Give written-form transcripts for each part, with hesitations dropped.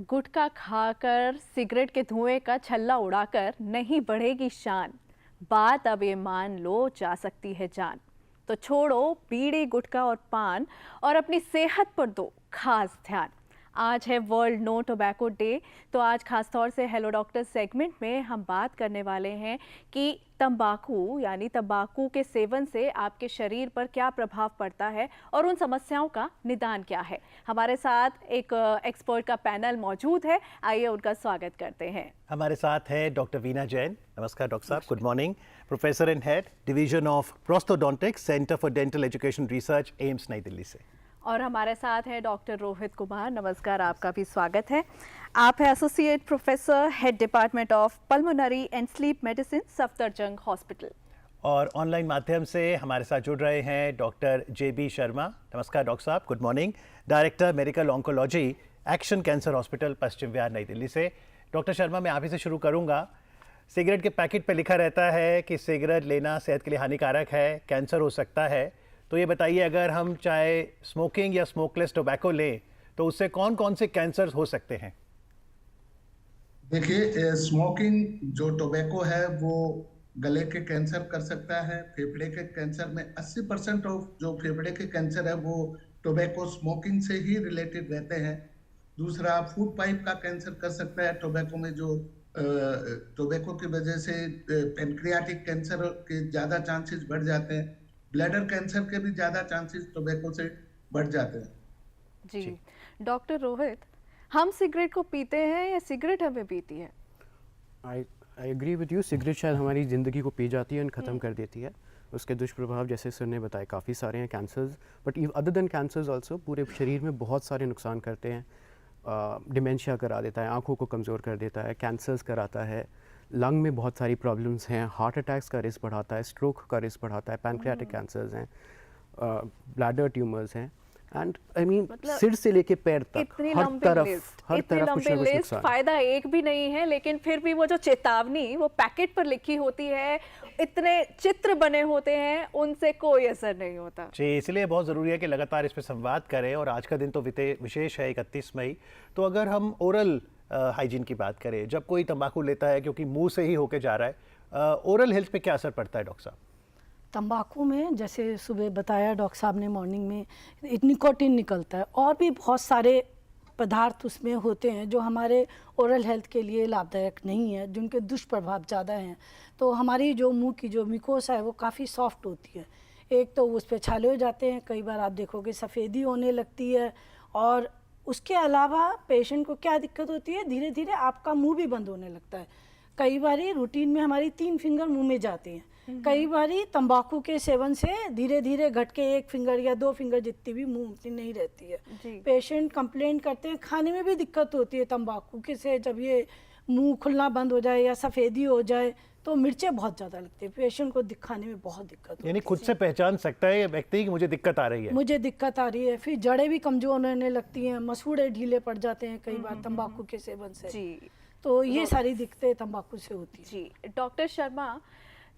गुटखा खाकर सिगरेट के धुएं का छल्ला उड़ाकर नहीं बढ़ेगी शान। बात अब ये मान लो जा सकती है जान। तो छोड़ो बीड़ी गुटखा और पान और अपनी सेहत पर दो खास ध्यान। आज है वर्ल्ड नो टोबैको डे, तो आज खास तौर से हेलो डॉक्टर सेगमेंट में हम बात करने वाले हैं कि तंबाकू यानी तंबाकू के सेवन से आपके शरीर पर क्या प्रभाव पड़ता है और उन समस्याओं का निदान क्या है। हमारे साथ एक एक्सपर्ट का पैनल मौजूद है, आइए उनका स्वागत करते हैं। हमारे साथ है डॉक्टर वीना जैन। नमस्कार डॉक्टर साहब, good morning. Professor and head division of prosthodontics, centre for dental education research, AIIMS नई दिल्ली से। और हमारे साथ है डॉक्टर रोहित कुमार। नमस्कार, आपका भी स्वागत है। आप है associate professor, head department of pulmonary and sleep medicine, Safdarjung hospital. और ऑनलाइन माध्यम से हमारे साथ जुड़ रहे हैं डॉक्टर JB शर्मा। नमस्कार डॉक्टर साहब, good morning. Director medical oncology, action cancer hospital, Paschim Vihar, New Delhi से। डॉक्टर शर्मा, मैं आप ही से शुरू करूंगा। सिगरेट के पैकेट पे लिखा रहता है कि सिगरेट लेना सेहत के लिए हानिकारक है, कैंसर हो सकता है। तो ये बताइए, अगर हम चाहे स्मोकिंग या स्मोकलेस टोबैको लें तो उससे कौन कौन से कैंसर हो सकते हैं? देखिए, स्मोकिंग जो टोबैको है वो गले के कैंसर कर सकता है। फेफड़े के कैंसर में 80% ऑफ जो फेफड़े के कैंसर है वो टोबैको स्मोकिंग से ही रिलेटेड रहते हैं। दूसरा, फूड पाइप का कैंसर कर सकता है टोबैको में, जो टोबैको की वजह से पेनक्रियाटिक कैंसर के ज्यादा चांसेस बढ़ जाते हैं। ब्लैडर कैंसर के भी ज्यादा चांसेस टोबैको से बढ़ जाते हैं। जी डॉक्टर रोहित, हम सिगरेट को पीते हैं या सिगरेट हमें पीती है? I agree with you. Cigarette शायद हमारी ज़िंदगी को पी जाती है और ख़त्म कर देती है। उसके दुष्प्रभाव जैसे सर ने बताया काफ़ी सारे हैं, cancers, but other than cancers also पूरे शरीर में बहुत सारे नुकसान करते हैं। डिमेंशिया करा देता है, आँखों को कमज़ोर कर देता है, कैंसर्स कराता है, लंग में बहुत सारी प्रॉब्लम्स हैं, हार्ट अटैक्स का रिस्क बढ़ाता है, स्ट्रोक का रिस्क बढ़ाता है, पैनक्रियाटिक कैंसर्स हैं, ब्लैडर ट्यूमर्स हैं, एंड आई मीन सिर से लेके पैर तक हर तरफ कुछ ना कुछ नुकसान। फायदा एक भी नहीं है, लेकिन फिर भी वो जो चेतावनी वो पैकेट पर लिखी होती है, इतने चित्र बने होते हैं, उनसे कोई असर नहीं होता। जी, इसलिए बहुत ज़रूरी है कि लगातार इस पर संवाद करें। और आज का दिन तो विशेष है, 31 मई। तो अगर हम ओरल हाइजीन की बात करें, जब कोई तंबाकू लेता है, क्योंकि मुंह से ही होके जा रहा है, ओरल हेल्थ पे क्या असर पड़ता है डॉक्टर साहब? तंबाकू में जैसे सुबह बताया डॉक्टर साहब ने, मॉर्निंग में निकोटिन निकलता है और भी बहुत सारे पदार्थ उसमें होते हैं जो हमारे ओरल हेल्थ के लिए लाभदायक नहीं है, जिनके दुष्प्रभाव ज़्यादा हैं। तो हमारी जो मुंह की जो मिकोसा है वो काफ़ी सॉफ्ट होती है। एक तो उस पर छाले हो जाते हैं, कई बार आप देखोगे सफ़ेदी होने लगती है। और उसके अलावा पेशेंट को क्या दिक्कत होती है, धीरे धीरे आपका मुंह भी बंद होने लगता है। कई बारी रूटीन में हमारी 3 फिंगर मुंह में जाती हैं, कई बारी तंबाकू के सेवन से धीरे धीरे घट के 1 फिंगर या 2 फिंगर जितनी भी मुंह उतनी नहीं रहती है। पेशेंट कंप्लेंट करते हैं, खाने में भी दिक्कत होती है तंबाकू के से। जब ये मुंह खुलना बंद हो जाए या सफ़ेदी हो जाए तो मिर्चें बहुत ज़्यादा लगती है, पेशेंट को खाने में बहुत दिक्कत होती है। यानी खुद से पहचान सकता है ये व्यक्ति कि मुझे दिक्कत आ रही है, मुझे दिक्कत आ रही है। फिर जड़ें भी कमज़ोर होने लगती हैं, मसूड़े ढीले पड़ जाते हैं कई बार तंबाकू के सेवन से। जी, तो ये सारी दिक्कतें तंबाकू से होती है। जी डॉक्टर शर्मा,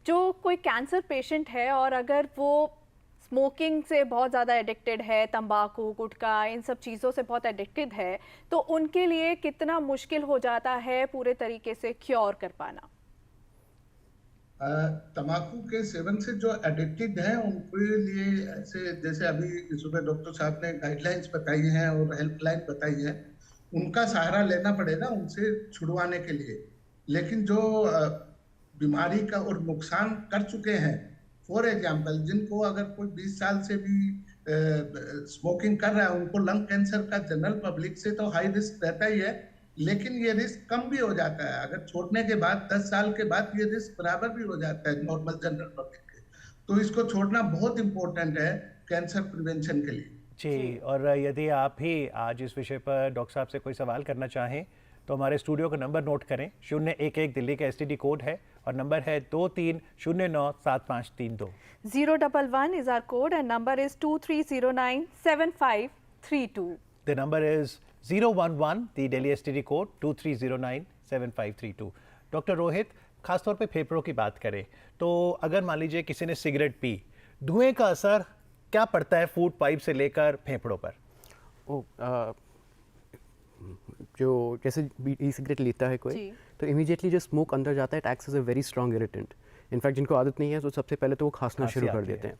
जो कोई कैंसर पेशेंट है और अगर वो स्मोकिंग से बहुत ज़्यादा एडिक्टेड है, तंबाकू, गुटखा, इन सब चीज़ों से बहुत एडिक्टेड है, तो उनके लिए कितना मुश्किल हो जाता है पूरे तरीके से क्योर कर पाना? तंबाकू के सेवन से जो एडिक्टेड हैं उनके लिए ऐसे, जैसे अभी सुबह डॉक्टर साहब ने गाइडलाइंस बताई हैं और हेल्पलाइन बताई है, उनका सहारा लेना पड़ेगा उनसे छुड़वाने के लिए। लेकिन जो बीमारी का और नुकसान कर चुके हैं, फॉर एग्जाम्पल जिनको अगर कोई 20 साल से भी स्मोकिंग कर रहा है, उनको लंग कैंसर का जनरल पब्लिक से तो हाई रिस्क रहता ही है, लेकिन ये रिस्क कम भी हो जाता है। अगर छोड़ने के बाद 10 साल के बाद ये रिस्क बराबर भी हो जाता है नॉर्मल जनरल पब्लिक के। तो इसको छोड़ना बहुत इंपॉर्टेंट है कैंसर प्रिवेंशन के लिए। जी, और यदि आप भी आज इस विषय पर डॉक्टर साहब से कोई सवाल करना चाहें तो हमारे स्टूडियो का नंबर नोट करें। 011 दिल्ली का STD कोड है और नंबर है 23097532। 011 is our code and number is 23097532. The number is 011, the Delhi STD code 23097532। Doctor Rohit, खासतौर पे फेफड़ों की बात करें तो अगर मान लीजिए किसी ने सिगरेट पी, धुएं का असर क्या पड़ता है फूड पाइप से लेकर फेफड़ों पर? जो जैसे ई सिगरेट लेता है कोई, जी। तो इमीडिएटली जो स्मोक अंदर जाता है, it acts as a very strong irritant. In fact जिनको आदत नहीं है तो सबसे पहले तो वो खांसना खांसी शुरू कर आती है। देते हैं।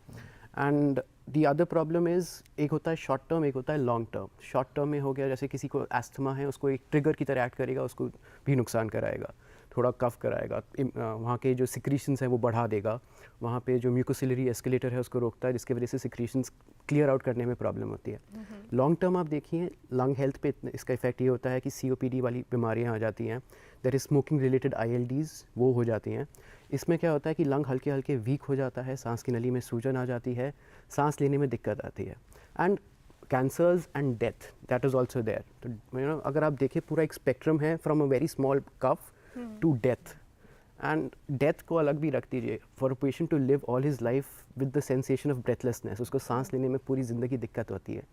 And the other problem is, एक होता है शॉर्ट टर्म, एक होता है लॉन्ग टर्म। शॉर्ट टर्म में हो गया जैसे किसी को एस्थमा है, उसको एक ट्रिगर की तरह एक्ट करेगा, उसको भी नुकसान कराएगा, थोड़ा कफ कराएगा, वहाँ के जो सिक्रीशंस हैं वो बढ़ा देगा, वहाँ पे जो म्यूकोसिलरी एस्केलेटर है उसको रोकता है, जिसकी वजह से सिक्रीशंस क्लियर आउट करने में प्रॉब्लम होती है। लॉन्ग टर्म आप देखिए लंग हेल्थ पे इसका इफेक्ट ये होता है कि COPD वाली बीमारियाँ आ जाती हैं, that is smoking related ILDs, वो हो जाती हैं। इसमें क्या होता है कि लंग हल्के हल्के वीक हो जाता है, सांस की नली में सूजन आ जाती है, सांस लेने में दिक्कत आती है, and cancers and death that is also there. तो यू नो अगर आप देखिए पूरा एक स्पेक्ट्रम है from a very small cough to death. And death को अलग भी रख दीजिए, for a patient to live all his life with the sensation of breathlessness, उसको सांस लेने में पूरी ज़िंदगी दिक्कत होती है।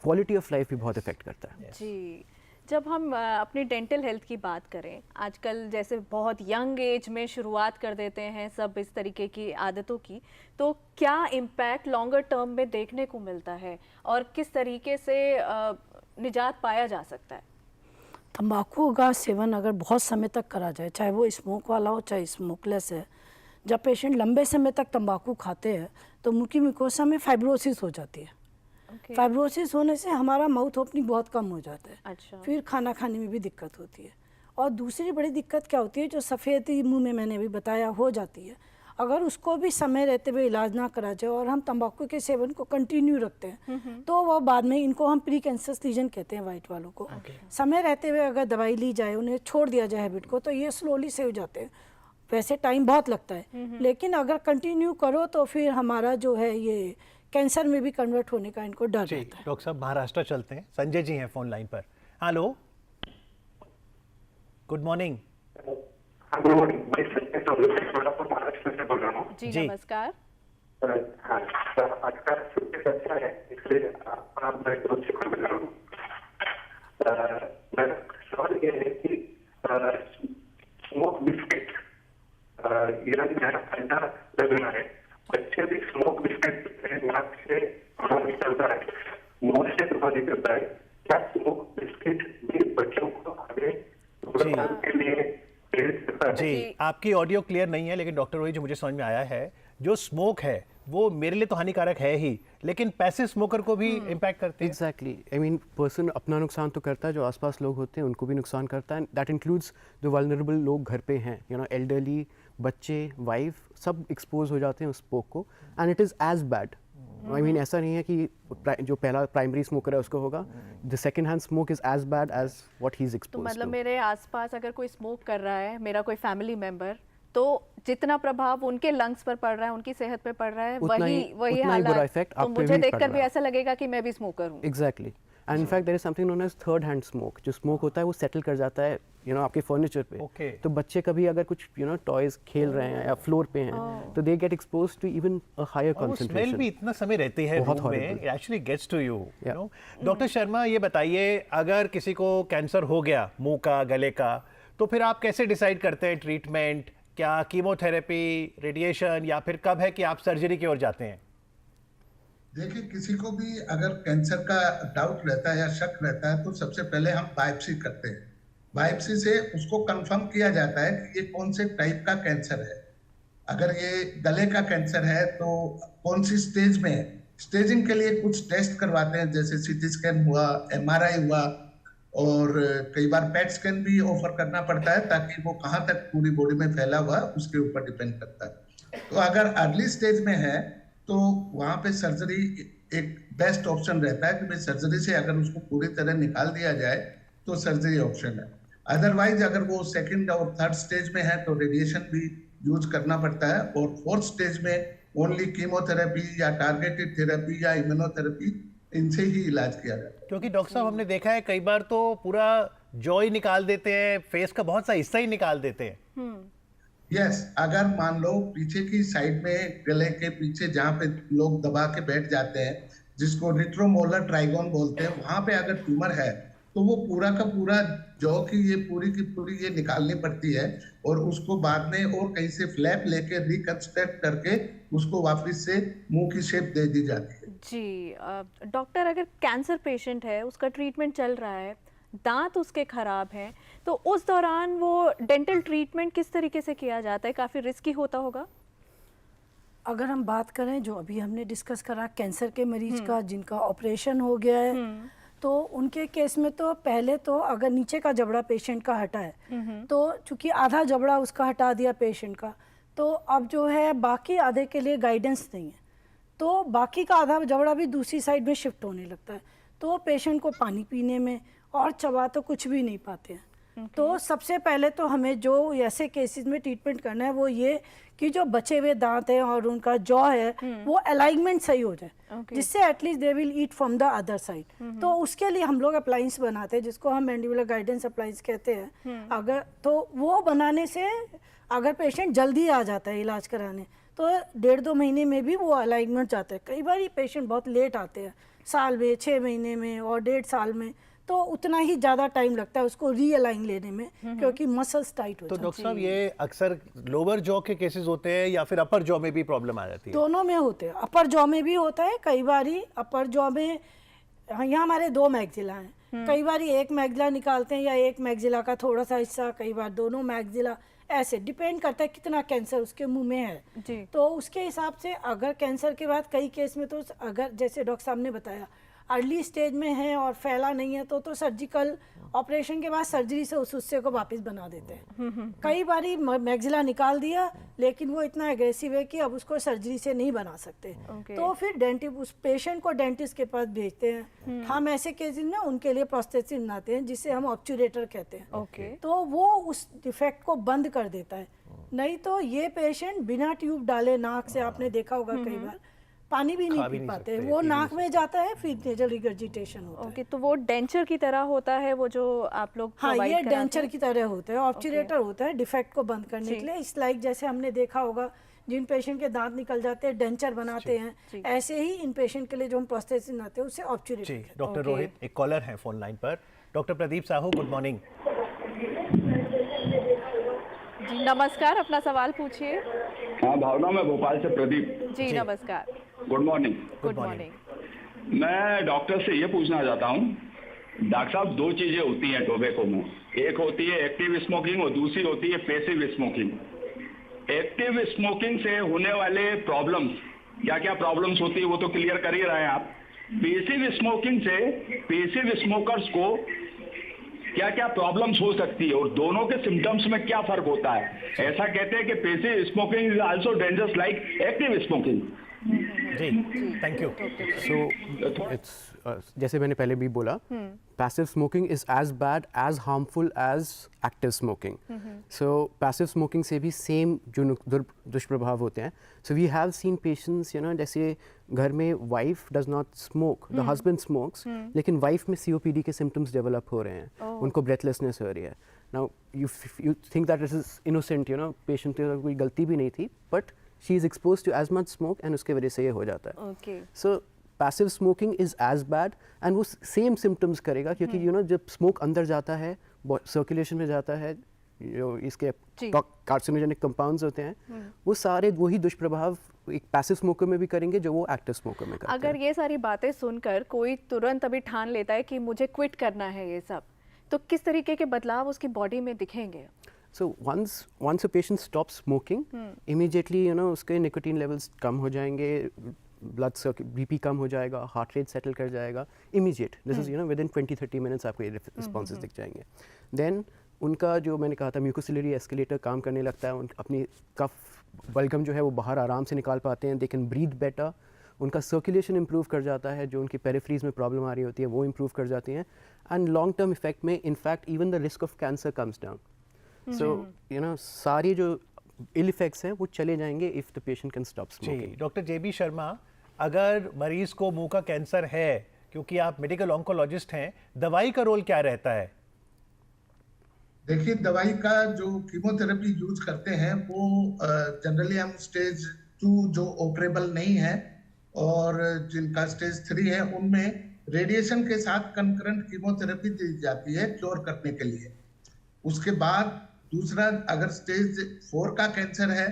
क्वालिटी ऑफ लाइफ भी बहुत इफेक्ट करता है। जी। जब हम अपनी डेंटल हेल्थ की बात करें, आजकल जैसे बहुत यंग एज में शुरुआत कर देते हैं सब इस तरीके की आदतों की, तो क्या इम्पैक्ट लॉन्गर टर्म में देखने को मिलता है और किस तरीके से निजात पाया जा सकता है? तंबाकू का सेवन अगर बहुत समय तक करा जाए, चाहे वो स्मोक वाला हो चाहे स्मोकलेस है, जब पेशेंट लंबे समय तक तंबाकू खाते हैं तो मुंह की म्यूकोसा में फाइब्रोसिस हो जाती है। फाइब्रोसिस होने से हमारा माउथ ओपनिंग बहुत कम हो जाता है। अच्छा। फिर खाना खाने में भी दिक्कत होती है। और दूसरी बड़ी दिक्कत क्या होती है, जो सफ़ेदी मुंह में मैंने भी बताया हो जाती है, अगर उसको भी समय रहते हुए इलाज ना करा जाए और हम तंबाकू के सेवन को कंटिन्यू रखते हैं तो वो बाद में, इनको हम प्री कैंसरस लीजन कहते हैं वाइट वालों को, समय रहते हुए अगर दवाई ली जाए, उन्हें छोड़ दिया जाए हैबिट को, तो ये स्लोली से हो जाते हैं। वैसे टाइम बहुत लगता है, लेकिन अगर कंटिन्यू करो तो फिर हमारा जो है ये कैंसर में भी कन्वर्ट होने का इनको डर जी। रहता है। डॉक्टर साहब महाराष्ट्र चलते हैं, संजय जी हैं फोन लाइन पर। Hello, good morning. जी, जी। नमस्कार। सवाल ये है कि स्मोक बिस्किट ठंडा लग रहा है, बच्चे भी स्मोक बिस्किट नाक से निकलता है, मुंह से धुआं निकलता है, क्या स्मोक बिस्किट भी बच्चों को आगे के लिए प्रेरित करता है? जी, आपकी ऑडियो क्लियर नहीं है, लेकिन डॉक्टर वही जो मुझे समझ में आया है, जो स्मोक है वो मेरे लिए तो हानिकारक है ही, लेकिन पैसिव स्मोकर को भी इम्पैक्ट करते हैं। एग्जैक्टली, आई मीन पर्सन अपना नुकसान तो करता है, जो आसपास लोग होते हैं उनको भी नुकसान करता है। दैट इंक्लूड्स जो वल्नरेबल लोग घर पे हैं, यू नो एल्डरली, बच्चे, वाइफ, सब एक्सपोज हो जाते हैं उस स्मोक को, and it is as bad. I mean ऐसा नहीं है कि जो पहला प्राइमरी स्मोकर है उसको होगा, the second hand smoke is as bad as what he is तो एक्सपोज्ड मतलब मेरे आसपास अगर कोई स्मोक कर रहा है, मेरा कोई फैमिली मेंबर, तो जितना प्रभाव उनके लंग्स पर पड़ रहा है, उनकी सेहत पर पड़ रहा है, उतना वही ही वही बुरा हालात, इफेक्ट तो आप पे मुझे भी देखकर पड़ भी रहा है। ऐसा लगेगा कि मैं भी स्मोकर हूँ। Exactly, and in fact there is something known as third hand smoke. जो स्मोक होता है वो सेटल कर जाता है यू नो आपके फर्नीचर पे। Okay. तो बच्चे कभी अगर कुछ यू नो टॉयज खेल रहे हैं या फ्लोर पे हैं तो they get expose to even a higher और वो स्मेल कंसंट्रेशन। भी इतना समय रहती है बहुत रूम में, horrible. It actually gets to you Yeah. No. Doctor Sharma ये बताइए, अगर किसी को कैंसर हो गया मुंह का, गले का, तो फिर आप कैसे डिसाइड करते हैं ट्रीटमेंट? क्या कीमोथेरेपी, रेडिएशन, या फिर कब है कि आप सर्जरी की ओर जाते हैं? देखिए, किसी को भी अगर कैंसर का डाउट रहता है या शक रहता है तो सबसे पहले हम बायोप्सी करते हैं। बायोप्सी से उसको कंफर्म किया जाता है कि ये कौन से टाइप का कैंसर है। अगर ये गले का कैंसर है तो कौन सी स्टेज में है। स्टेजिंग के लिए कुछ टेस्ट करवाते हैं, जैसे सीटी स्कैन हुआ, MRI हुआ, और कई बार पेट स्कैन भी ऑफर करना पड़ता है ताकि वो कहाँ तक पूरी बॉडी में फैला हुआ उसके ऊपर डिपेंड करता है। तो अगर अर्ली स्टेज में है तो वहाँ पे सर्जरी एक बेस्ट ऑप्शन रहता है कि भाई सर्जरी से अगर उसको पूरी तरह निकाल दिया जाए तो सर्जरी ऑप्शन है। अदरवाइज अगर वो सेकंड और थर्ड स्टेज में है तो रेडिएशन भी यूज करना पड़ता है, और फोर्थ स्टेज में ओनली कीमोथेरेपी या टारगेटेड थेरेपी या इम्यूनोथेरेपी, इनसे ही इलाज किया जाता है। क्योंकि डॉक्टर साहब हमने देखा है कई बार तो पूरा जॉ ही निकाल देते हैं, फेस का बहुत सा हिस्सा ही निकाल देते हैं। यस, अगर मान लो पीछे की साइड में गले के पीछे जहाँ पे लोग दबा के बैठ जाते हैं, जिसको रिट्रोमोलर ट्राइगोन बोलते हैं, वहां पे अगर ट्यूमर है तो वो पूरा का पूरा जॉ की पूरी ये निकालनी पड़ती है, और उसको बाद में और कहीं से फ्लैप लेके रिकंस्ट्रक्ट करके उसको वापस से मुंह की शेप दे दी जाती है। जी डॉक्टर, अगर कैंसर पेशेंट है, उसका ट्रीटमेंट चल रहा है, दांत उसके ख़राब हैं, तो उस दौरान वो डेंटल ट्रीटमेंट किस तरीके से किया जाता है? काफ़ी रिस्की होता होगा? अगर हम बात करें जो अभी हमने डिस्कस करा कैंसर के मरीज का जिनका ऑपरेशन हो गया है, तो उनके केस में तो पहले तो अगर नीचे का जबड़ा पेशेंट का हटा है तो चूंकि आधा जबड़ा उसका हटा दिया पेशेंट का, तो अब जो है बाकी आधे के लिए गाइडेंस नहीं है, तो बाकी का आधा जबड़ा भी दूसरी साइड में शिफ्ट होने लगता है, तो पेशेंट को पानी पीने में और चबा तो कुछ भी नहीं पाते हैं। तो सबसे पहले तो हमें जो ऐसे केसेस में ट्रीटमेंट करना है वो ये कि जो बचे हुए दांत हैं और उनका जॉ है वो अलाइनमेंट सही हो जाए, जिससे at least they will eat from the other side. तो उसके लिए हम लोग अप्लायंस बनाते हैं जिसको हम मैंडिबुलर गाइडेंस अप्लायंस कहते हैं। अगर तो वो बनाने से अगर पेशेंट जल्दी आ जाता है इलाज कराने तो 1.5-2 महीने में भी वो अलाइनमेंट जाता है। कई बार ये पेशेंट बहुत लेट आते हैं, साल में, 6 महीने में और 1.5 साल में, तो उतना ही ज़्यादा टाइम लगता है उसको रीअलाइन लेने में क्योंकि मसल्स टाइट हो तो जाते हैं। डॉक्टर साहब ये अक्सर लोअर जॉ के केसेस होते हैं या फिर अपर जॉ में भी प्रॉब्लम आ जाती है? दोनों में होते हैं, अपर जॉ में भी होता है, कई बार ही अपर जॉ में यहाँ हमारे 2 मैग्जिला हैं, कई बार एक मैग्जिला निकालते हैं या एक मैग्जिला का थोड़ा सा हिस्सा, कई बार दोनों मैग्जिला, ऐसे डिपेंड करता है कितना कैंसर उसके मुंह में है जी। तो उसके हिसाब से अगर कैंसर के बाद कई केस में तो अगर जैसे डॉक्टर साहब ने बताया अर्ली स्टेज में है और फैला नहीं है तो सर्जिकल ऑपरेशन के बाद सर्जरी से उस हिस्से को वापस बना देते हैं। कई बारी मैग्जिला निकाल दिया लेकिन वो इतना एग्रेसिव है कि अब उसको सर्जरी से नहीं बना सकते, तो फिर डेंटिस्ट उस पेशेंट को डेंटिस्ट के पास भेजते हैं। हम ऐसे केसेस में उनके लिए प्रोस्थेसिस बनाते हैं जिसे हम ऑब्चुरेटर कहते हैं। तो वो उस डिफेक्ट को बंद कर देता है, नहीं तो ये पेशेंट बिना ट्यूब डाले नाक से, आपने देखा होगा कई बार, पानी भी नहीं पी पाते, वो नाक में जाता है फिर नेजल रिगर्जिटेशन होता है। तो वो डेंचर की तरह होता है वो जो आप लोग हाँ, provide ये कराते डेंचर हैं? की तरह होता है, ऑब्चुरेटर होता है डिफेक्ट को बंद करने के लिए। इस लाइक जैसे हमने देखा होगा जिन पेशेंट के दांत निकल जाते हैं डेंचर बनाते हैं, ऐसे ही इन पेशेंट के लिए जो हम प्रोस्थेसिस बनाते हैं उसे ऑब्चुरेटर कहते हैं। डॉक्टर रोहित, एक कॉलर है फोन लाइन पर, doctor Pradeep Sahu, good morning. जी नमस्कार, अपना सवाल पूछिए। हाँ भावना, मैं भोपाल से प्रदीप। जी नमस्कार। Good morning. Good morning. मैं डॉक्टर से ये पूछना चाहता हूँ, डॉक्टर साहब 2 चीजें होती हैं टोबैको में, एक होती है एक्टिव स्मोकिंग और दूसरी होती है पैसिव स्मोकिंग। एक्टिव स्मोकिंग से होने वाले प्रॉब्लम्स, क्या क्या प्रॉब्लम्स होती है वो तो क्लियर कर ही रहे हैं आप। पैसिव स्मोकिंग से पैसिव स्मोकर्स को क्या क्या प्रॉब्लम्स हो सकती है और दोनों के सिम्टम्स में क्या फर्क होता है? ऐसा कहते हैं कि passive smoking is also dangerous like active smoking. जी, थैंक यू। सो इट्स जैसे मैंने पहले भी बोला, passive smoking is as bad as harmful as active smoking. So passive smoking से भी सेम जो दुष्प्रभाव होते हैं। So we have seen patients, you know, जैसे घर में wife does not smoke, the husband smokes, लेकिन वाइफ में COPD के सिम्टम्स डेवलप हो रहे हैं, उनको ब्रेथलेसनेस हो रही है। Now you think that this is innocent, you know, patient की कोई गलती भी नहीं थी, but she is expose to as much smoke and उसके वजह से ये हो जाता है। So passive smoking is as bad and वो सेम सिम्टम्स करेगा क्योंकि यू नो जब स्मोक अंदर जाता है, सर्कुलेशन में जाता है, जो इसके कार्सिनोजेनिक कंपाउंड्स होते हैं, वो सारे वही दुष्प्रभाव एक पैसिव स्मोकर में भी करेंगे जो वो एक्टिव स्मोकर में करते हैं। अगर ये सारी बातें सुनकर कोई तुरंत अभी ठान लेता है कि मुझे क्विट करना है ये सब, तो किस तरीके के बदलाव उसकी बॉडी में दिखेंगे? So once a patient stops smoking, immediately you know उसके nicotine levels कम हो जाएंगे, blood BP कम हो जाएगा, heart rate settle कर जाएगा, immediate. This is you know within 20-30 minutes आपको ये responses दिख जाएंगे. Then उनका जो मैंने कहा था म्यूकोसिलरी एस्केलेटर काम करने लगता है, अपनी कफ बलगम जो है वो बाहर आराम से निकाल पाते हैं, they can breathe better, उनका सर्कुलेशन इम्प्रूव कर जाता है, जो उनकी पेरिफेरीज में प्रॉब्लम आ रही होती है वो इम्प्रूव कर जाती हैं, एंड लॉन्ग टर्म इफेक्ट में in fact even the risk of cancer comes down. So you know सारी जो इल इफेक्ट्स हैं वो चले जाएंगे if the patient can stop smoking. Doctor JB Sharma, अगर मरीज को मुंह का कैंसर है, क्योंकि आप मेडिकल ऑन्कोलॉजिस्ट हैं, दवाई का रोल क्या रहता है? देखिए, दवाई का जो कीमोथेरेपी यूज करते हैं वो जनरली हम स्टेज 2 जो ऑपरेबल नहीं है और जिनका स्टेज 3 है उनमें रेडिएशन के साथ कंकरेंट कीमोथेरेपी दी जाती है क्योर करने के लिए। उसके बाद दूसरा, अगर स्टेज 4 का कैंसर है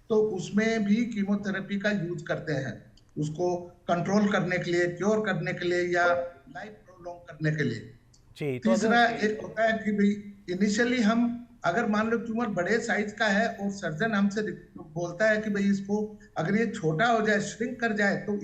तो उसमें भी कीमोथेरेपी का यूज करते हैं, उसको कंट्रोल करने के लिए, क्योर करने के लिए या लाइफ प्रोलॉन्ग करने के लिए। जी, तो तीसरा एक होता है कि भाई इनिशियली हम अगर मान लो ट्यूमर बड़े साइज का है और सर्जन हमसे बोलता है कि भाई इसको अगर ये छोटा हो जाए, श्रिंक कर जाए, तो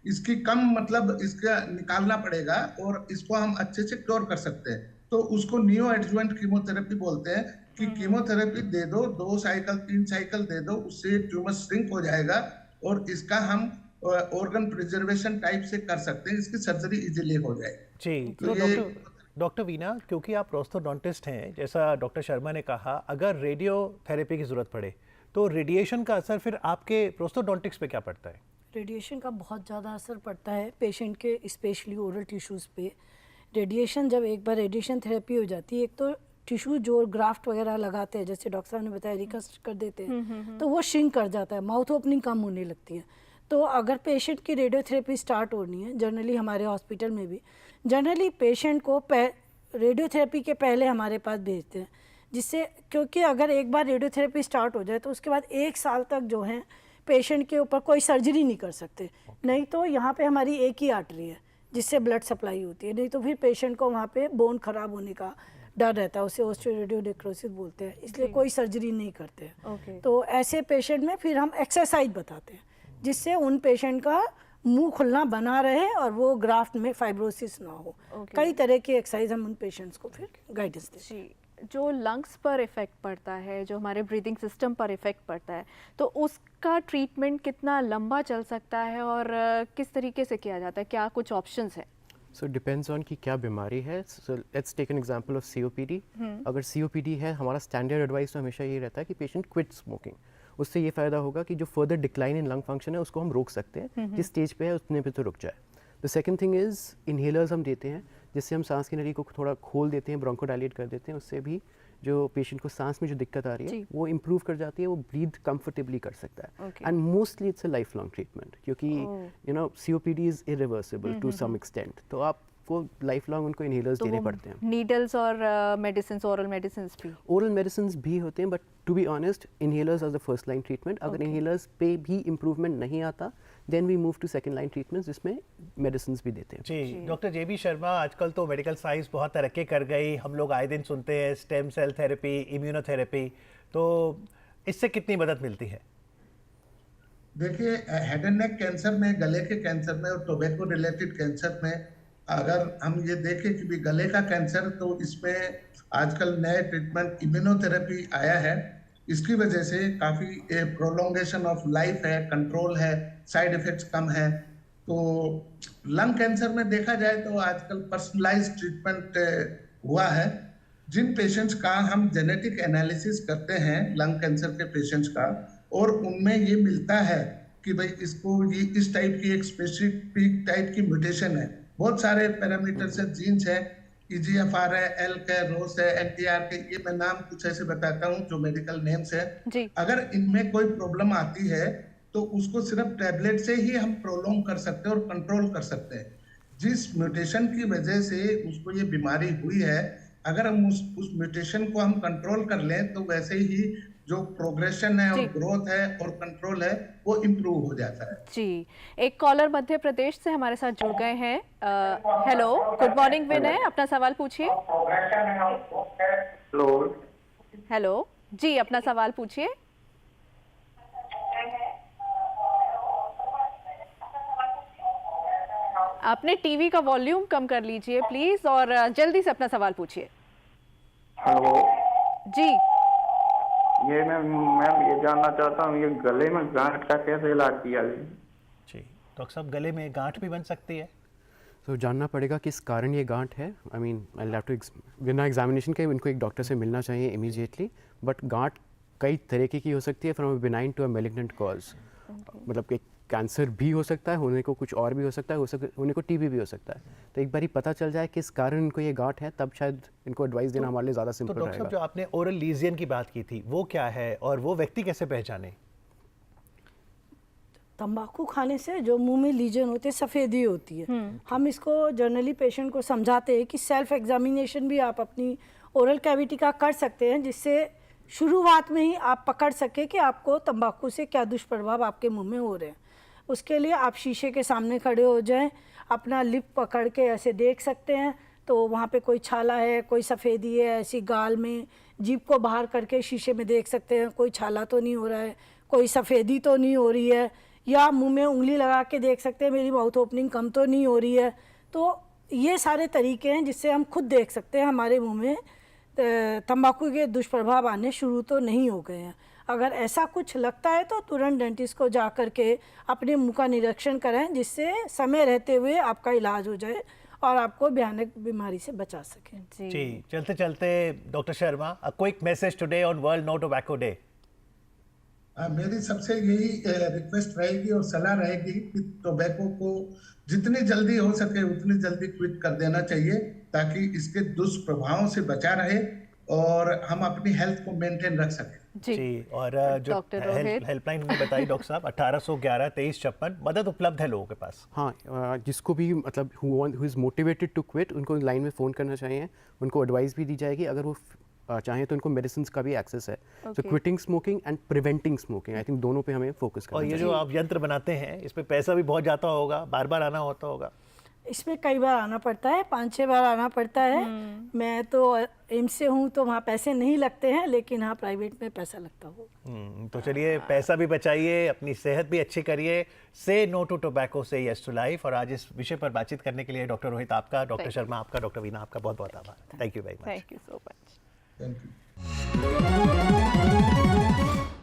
इसकी कम मतलब इसका निकालना पड़ेगा और इसको हम अच्छे से क्योर कर सकते हैं। तो उसको नियो एडजुवेंट कीमोथेरेपी बोलते हैं कि कीमोथेरेपी दे दो, 2 साइकिल 3 साइकिल दे दो, उससे ट्यूमर श्रिंक हो जाएगा और इसका हम ऑर्गन प्रिजर्वेशन टाइप से कर सकते हैं, इसकी सर्जरी इजीली हो जाएगी। जी, तो तो ये डॉक्टर वीना, क्योंकि आप प्रोस्थोडोंटिस्ट हैं, जैसा डॉक्टर शर्मा ने कहा, अगर रेडियोथेरेपी की ज़रूरत पड़े तो रेडिएशन का असर फिर आपके प्रोस्थोडोंटिक्स पे क्या पड़ता है? रेडिएशन का बहुत ज़्यादा असर पड़ता है पेशेंट के, स्पेशली ओरल टिश्यूज़ पे। रेडिएशन जब एक बार रेडिएशन थेरेपी हो जाती है, एक तो टिश्यू जो ग्राफ्ट वगैरह लगाते हैं, जैसे डॉक्टर साहब ने बताया रिकस्ट कर देते हैं, तो वो श्रिंक कर जाता है, माउथ ओपनिंग कम होने लगती है। तो अगर पेशेंट की रेडियोथेरेपी स्टार्ट होनी है, जनरली हमारे हॉस्पिटल में भी जनरली पेशेंट को रेडियोथेरेपी के पहले हमारे पास भेजते हैं, जिससे क्योंकि अगर एक बार रेडियोथेरेपी स्टार्ट हो जाए तो उसके बाद 1 साल तक जो है पेशेंट के ऊपर कोई सर्जरी नहीं कर सकते। नहीं तो यहाँ पे हमारी एक ही आर्टरी है जिससे ब्लड सप्लाई होती है, नहीं तो फिर पेशेंट को वहाँ पे बोन खराब होने का डर रहता है, उसे ऑस्टियोरेडियोनेक्रोसिस बोलते हैं, इसलिए कोई सर्जरी नहीं करते हैं। तो ऐसे पेशेंट में फिर हम एक्सरसाइज बताते हैं जिससे उन पेशेंट का मुंह खुलना बना रहे और वो ग्राफ्ट में फाइब्रोसिस ना हो। कई तरह की एक्सरसाइज हम उन पेशेंट्स को फिर गाइडेंस देते हैं। जी, जो लंग्स पर इफ़ेक्ट पड़ता है, जो हमारे ब्रीदिंग सिस्टम पर इफ़ेक्ट पड़ता है, तो उसका ट्रीटमेंट कितना लंबा चल सकता है और किस तरीके से किया जाता है? क्या कुछ ऑप्शंस है? सो डिपेंड्स ऑन कि क्या बीमारी है। So let's take an example of COPD. अगर सीओपीडी है, हमारा स्टैंडर्ड एडवाइस तो हमेशा ये रहता है कि पेशेंट क्विट स्मोकिंग। उससे ये फ़ायदा होगा कि जो further decline in lung function है उसको हम रोक सकते हैं, जिस स्टेज पे है उतने पे तो रुक जाए। The second thing is inhalers हम देते हैं, जिससे हम सांस की नली को थोड़ा खोल देते हैं, ब्रोंकोडायलेट कर देते हैं, उससे भी जो पेशेंट को सांस में जो दिक्कत आ रही है वो इम्प्रूव कर जाती है, वो ब्रीथ कंफर्टेबली कर सकता है। And mostly it's a life long treatment, क्योंकि you know COPD is irreversible to some extent, तो आपको लाइफ लॉन्ग उनको इन्हेलर्स देने पड़ते हैं। नीडल्स और मेडिसिन, ओरल मेडिसिन भी? ओरल मेडिसिन भी होते हैं, but to be honest inhalers are the first line treatment. अगर इन्हेलर्स पे भी इम्प्रूवमेंट नहीं आता then we move to second line treatment, जिसमें मेडिसिन भी देते हैं। जी, डॉक्टर जेबी शर्मा, आजकल तो मेडिकल साइंस बहुत तरक्की कर गई, हम लोग आए दिन सुनते हैं स्टेम सेल थेरेपी, इम्यूनोथेरेपी, तो इससे कितनी मदद मिलती है? देखिए, हेड एंड नेक कैंसर में, गले के कैंसर में और टोबैको रिलेटेड कैंसर में अगर हम ये देखें कि भी गले का कैंसर, तो इसमें आजकल नए ट्रीटमेंट इम्यूनोथेरेपी आया है। इसकी वजह से काफ़ी प्रोलोंगेशन ऑफ लाइफ है, कंट्रोल है, साइड इफेक्ट्स कम है। तो लंग कैंसर में देखा जाए तो आजकल पर्सनलाइज ट्रीटमेंट हुआ है। जिन पेशेंट्स का हम जेनेटिक एनालिसिस करते हैं लंग कैंसर के पेशेंट्स का, और उनमें ये मिलता है कि भाई इसको ये इस टाइप की एक स्पेसिफिक टाइप की म्यूटेशन है। बहुत सारे पैरामीटर्स हैं, जीन्स है, EGFR है, एल्क है, रोस है, NTR के, ये मैं नाम कुछ ऐसे बताता हूँ जो मेडिकल नेम्स है। अगर इनमें कोई प्रॉब्लम आती है तो उसको सिर्फ टैबलेट से ही हम प्रोलोंग कर सकते हैं और कंट्रोल कर सकते हैं। जिस म्यूटेशन की वजह से उसको ये बीमारी हुई है, अगर हम उस म्यूटेशन को हम कंट्रोल कर लें तो वैसे ही जो प्रोग्रेशन है और ग्रोथ है और कंट्रोल है वो इम्प्रूव हो जाता है। जी, एक कॉलर मध्य प्रदेश से हमारे साथ जुड़ गए हैं। हेलो, गुड मॉर्निंग विनय, अपना सवाल पूछिए। हेलो जी, अपना सवाल पूछिए। आपने टीवी का वॉल्यूम कम कर लीजिए प्लीज और जल्दी से अपना सवाल पूछिए। हेलो जी, ये मैं ये जानना चाहता हूँ, ये गले में गांठ का कैसे इलाज किया जाए? जी डॉक्टर साहब, गले में गांठ भी बन सकती है? तो जानना पड़ेगा किस कारण ये गांठ है। I mean I have to बिना एग्जामिनेशन के इनको एक डॉक्टर से मिलना चाहिए इमीडिएटली। बट गांठ कई तरीके की हो सकती है, from benign to a malignant cause. मतलब कि कैंसर भी हो सकता है, होने को कुछ और भी हो सकता है, होने को टीबी भी हो सकता है। तो एक बार ही पता चल जाए किस कारण इनको ये गांठ है, तब शायद इनको एडवाइस देना हमारे लिए ज़्यादा सिंपल रहेगा। तो डॉक्टर साहब, जो आपने ओरल लीजियन की बात की थी वो क्या है और वो व्यक्ति कैसे पहचाने? तंबाकू खाने से जो मुंह में लीजन होते हैं, सफ़ेदी होती है। हम इसको जनरली पेशेंट को समझाते हैं कि सेल्फ एग्जामिनेशन भी आप अपनी ओरल कैविटी का कर सकते हैं, जिससे शुरुआत में ही आप पकड़ सके कि आपको तंबाकू से क्या दुष्प्रभाव आपके मुंह में हो रहे हैं। उसके लिए आप शीशे के सामने खड़े हो जाएं, अपना लिप पकड़ के ऐसे देख सकते हैं, तो वहाँ पे कोई छाला है, कोई सफ़ेदी है ऐसी गाल में, जीभ को बाहर करके शीशे में देख सकते हैं कोई छाला तो नहीं हो रहा है, कोई सफ़ेदी तो नहीं हो रही है, या मुंह में उंगली लगा के देख सकते हैं मेरी माउथ ओपनिंग कम तो नहीं हो रही है। तो ये सारे तरीके हैं जिससे हम खुद देख सकते हैं हमारे मुंह में तंबाकू के दुष्प्रभाव आने शुरू तो नहीं हो गए हैं। अगर ऐसा कुछ लगता है तो तुरंत डेंटिस्ट को जा कर के अपने मुंह का निरीक्षण करें, जिससे समय रहते हुए आपका इलाज हो जाए और आपको भयानक बीमारी से बचा सकें। जी, चलते चलते doctor Sharma, a quick message today on World No Tobacco Day. मेरी सबसे यही रिक्वेस्ट रहेगी और सलाह रहेगी कि टोबैको को जितनी जल्दी हो सके उतनी जल्दी क्विट कर देना चाहिए, ताकि इसके दुष्प्रभावों से बचा रहे और हम अपनी हेल्थ को मेंटेन रख सकें। जी, और जो हेल्पलाइन हमने बताई डॉक्टर साहब 1811 2356, मदद उपलब्ध है लोगों के पास। हाँ, जिसको भी मतलब who is motivated to quit, उनको लाइन में फ़ोन करना चाहिए, उनको एडवाइस भी दी जाएगी, अगर वो चाहें तो उनको मेडिसिन का भी एक्सेस है। तो quitting smoking and preventing smoking, I think दोनों पे हमें फोकस करना और ये चाहिए। जो आप यंत्र बनाते हैं इसमें पैसा भी बहुत जाता होगा, बार बार आना होता होगा। इसमें कई बार आना पड़ता है, 5-6 बार आना पड़ता है। मैं तो एम्स से हूँ तो वहाँ पैसे नहीं लगते हैं, लेकिन हाँ प्राइवेट में पैसा लगता हो। तो चलिए, पैसा भी बचाइए, अपनी सेहत भी अच्छी करिए। से नो टू टोबैको, से यस टू लाइफ। और आज इस विषय पर बातचीत करने के लिए डॉक्टर रोहित आपका, डॉक्टर शर्मा आपका, डॉक्टर वीना आपका बहुत बहुत आभार। Thank you very much. Thank you so much. Thank you.